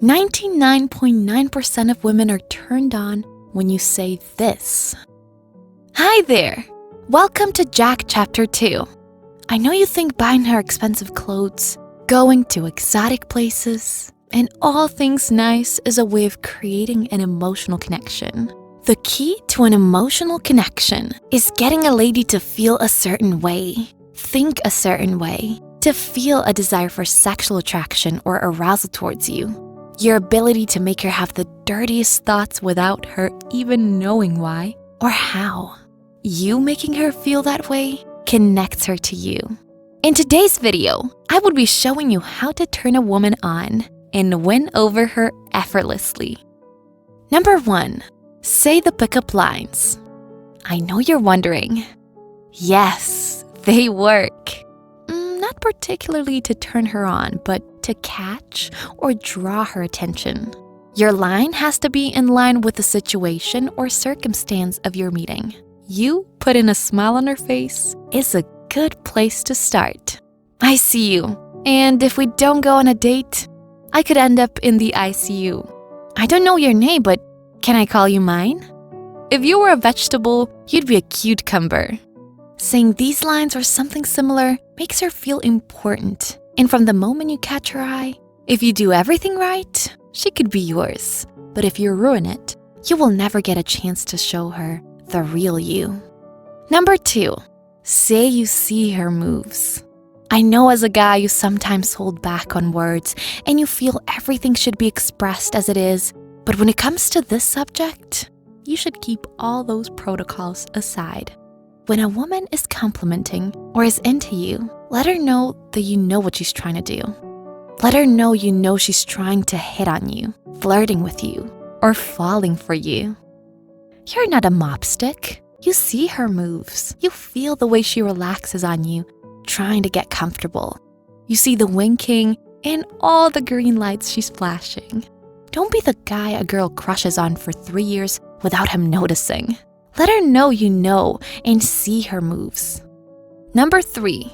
99.9% of women are turned on when you say this. Hi there! Welcome to Jack Chapter 2. I know you think buying her expensive clothes, going to exotic places, and all things nice is a way of creating an emotional connection. The key to an emotional connection is getting a lady to feel a certain way, think a certain way, to feel a desire for sexual attraction or arousal towards you. Your ability to make her have the dirtiest thoughts without her even knowing why or how. You making her feel that way connects her to you. In today's video, I will be showing you how to turn a woman on and win over her effortlessly. Number 1, say the pickup lines. I know you're wondering. Yes, they work. Not particularly to turn her on, but to catch or draw her attention. Your line has to be in line with the situation or circumstance of your meeting. You put in a smile on her face is a good place to start. I see you, and if we don't go on a date, I could end up in the ICU. I don't know your name, but can I call you mine? If you were a vegetable, you'd be a cucumber. Saying these lines or something similar makes her feel important. And from the moment you catch her eye, if you do everything right, she could be yours. But if you ruin it, you will never get a chance to show her the real you. Number 2, say you see her moves. I know as a guy you sometimes hold back on words and you feel everything should be expressed as it is. But when it comes to this subject, you should keep all those protocols aside. When a woman is complimenting or is into you, let her know that you know what she's trying to do. Let her know you know she's trying to hit on you, flirting with you, or falling for you. You're not a mopstick. You see her moves. You feel the way she relaxes on you, trying to get comfortable. You see the winking and all the green lights she's flashing. Don't be the guy a girl crushes on for 3 years without him noticing. Let her know you know and see her moves. Number 3,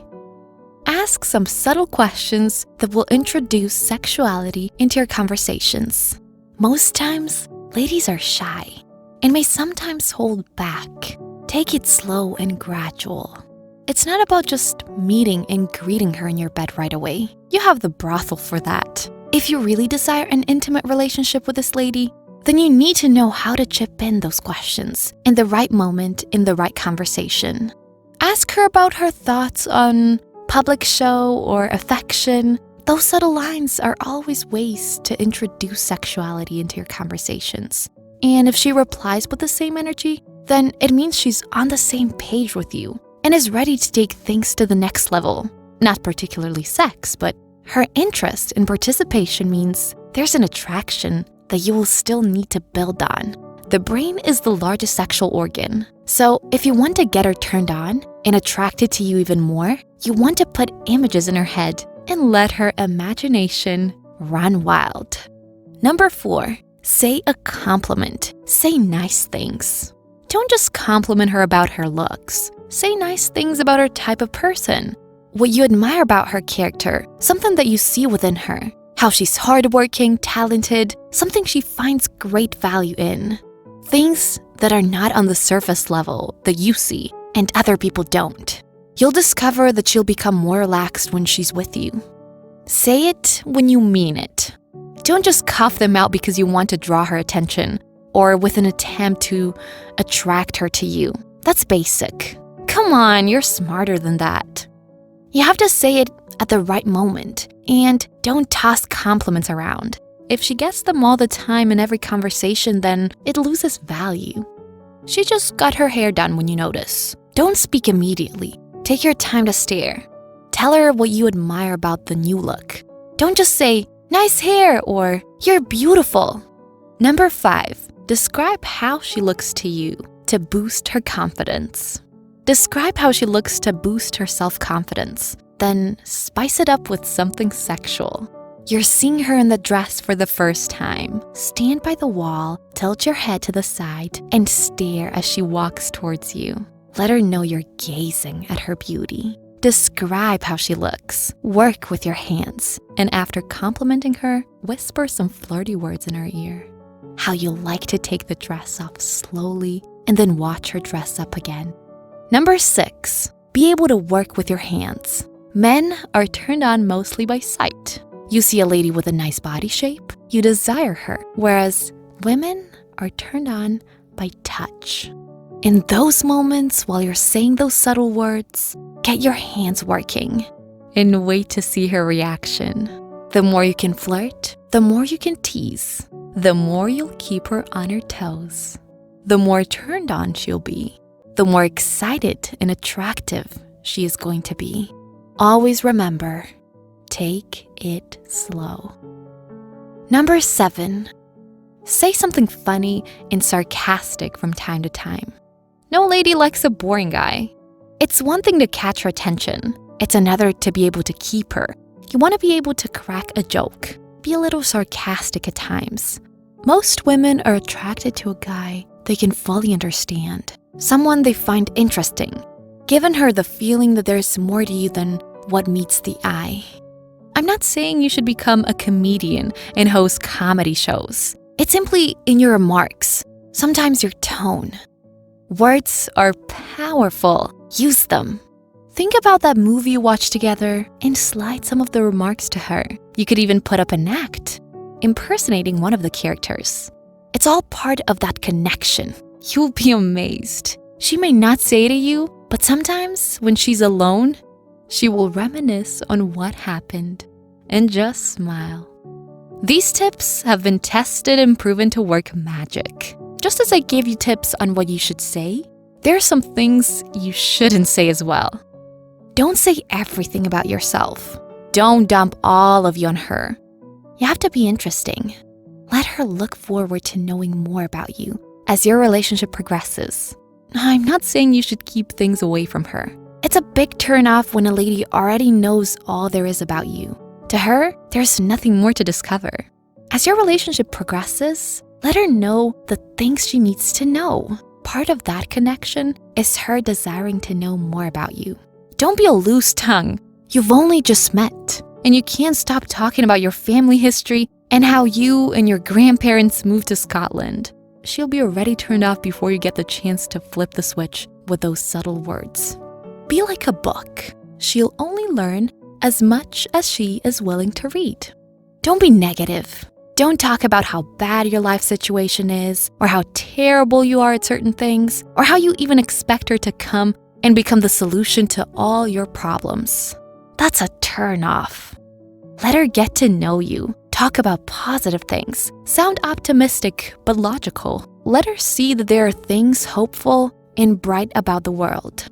ask some subtle questions that will introduce sexuality into your conversations. Most times, ladies are shy and may sometimes hold back. Take it slow and gradual. It's not about just meeting and greeting her in your bed right away. You have the brothel for that. If you really desire an intimate relationship with this lady, then you need to know how to chip in those questions in the right moment, in the right conversation. Ask her about her thoughts on public show or affection. Those subtle lines are always ways to introduce sexuality into your conversations. And if she replies with the same energy, then it means she's on the same page with you and is ready to take things to the next level. Not particularly sex, but her interest and participation means there's an attraction that you will still need to build on. The brain is the largest sexual organ. So if you want to get her turned on and attracted to you even more, you want to put images in her head and let her imagination run wild. Number 4, say a compliment. Say nice things. Don't just compliment her about her looks. Say nice things about her type of person, what you admire about her character, something that you see within her. How she's hardworking, talented, something she finds great value in. Things that are not on the surface level that you see and other people don't. You'll discover that she'll become more relaxed when she's with you. Say it when you mean it. Don't just cough them out because you want to draw her attention or with an attempt to attract her to you. That's basic. Come on, you're smarter than that. You have to say it at the right moment, and don't toss compliments around. If she gets them all the time in every conversation, then it loses value. She just got her hair done when you notice. Don't speak immediately. Take your time to stare. Tell her what you admire about the new look. Don't just say, nice hair, or you're beautiful. Number 5, describe how she looks to you to boost her confidence. Describe how she looks to boost her self-confidence. Then spice it up with something sexual. You're seeing her in the dress for the first time. Stand by the wall, tilt your head to the side, and stare as she walks towards you. Let her know you're gazing at her beauty. Describe how she looks. Work with your hands. And after complimenting her, whisper some flirty words in her ear. How you like to take the dress off slowly and then watch her dress up again. Number 6, be able to work with your hands. Men are turned on mostly by sight. You see a lady with a nice body shape, you desire her, whereas women are turned on by touch. In those moments, while you're saying those subtle words, get your hands working and wait to see her reaction. The more you can flirt, the more you can tease, the more you'll keep her on her toes. The more turned on she'll be, the more excited and attractive she is going to be. Always remember, take it slow. Number 7, say something funny and sarcastic from time to time. No lady likes a boring guy. It's one thing to catch her attention. It's another to be able to keep her. You want to be able to crack a joke, be a little sarcastic at times. Most women are attracted to a guy they can fully understand, someone they find interesting, giving her the feeling that there's more to you than what meets the eye. I'm not saying you should become a comedian and host comedy shows. It's simply in your remarks, sometimes your tone. Words are powerful. Use them. Think about that movie you watched together and slide some of the remarks to her. You could even put up an act, impersonating one of the characters. It's all part of that connection. You'll be amazed. She may not say to you, but sometimes when she's alone, she will reminisce on what happened and just smile. These tips have been tested and proven to work magic. Just as I gave you tips on what you should say, there are some things you shouldn't say as well. Don't say everything about yourself. Don't dump all of you on her. You have to be interesting. Let her look forward to knowing more about you as your relationship progresses. I'm not saying you should keep things away from her. It's a big turnoff when a lady already knows all there is about you. To her, there's nothing more to discover. As your relationship progresses, let her know the things she needs to know. Part of that connection is her desiring to know more about you. Don't be a loose tongue. You've only just met, and you can't stop talking about your family history and how you and your grandparents moved to Scotland. She'll be already turned off before you get the chance to flip the switch with those subtle words. Be like a book. She'll only learn as much as she is willing to read. Don't be negative. Don't talk about how bad your life situation is, or how terrible you are at certain things, or how you even expect her to come and become the solution to all your problems. That's a turn off. Let her get to know you. Talk about positive things. Sound optimistic but logical. Let her see that there are things hopeful and bright about the world.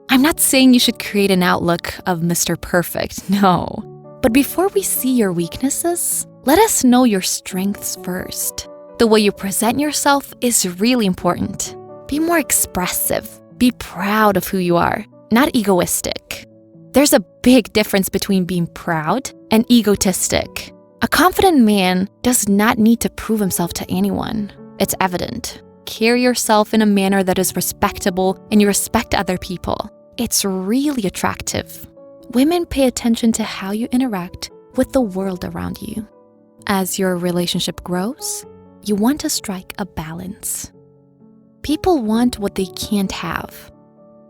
I'm not saying you should create an outlook of Mr. Perfect, no. But before we see your weaknesses, let us know your strengths first. The way you present yourself is really important. Be more expressive. Be proud of who you are, not egoistic. There's a big difference between being proud and egotistic. A confident man does not need to prove himself to anyone. It's evident. Carry yourself in a manner that is respectable and you respect other people. It's really attractive. Women pay attention to how you interact with the world around you. As your relationship grows, you want to strike a balance. People want what they can't have.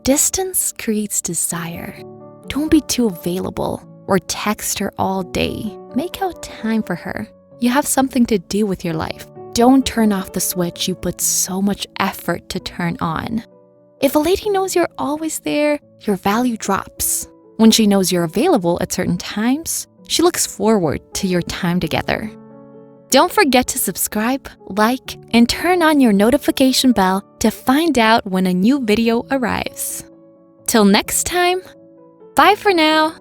Distance creates desire. Don't be too available or text her all day. Make out time for her. You have something to do with your life. Don't turn off the switch you put so much effort to turn on. If a lady knows you're always there, your value drops. When she knows you're available at certain times, she looks forward to your time together. Don't forget to subscribe, like, and turn on your notification bell to find out when a new video arrives. Till next time, bye for now.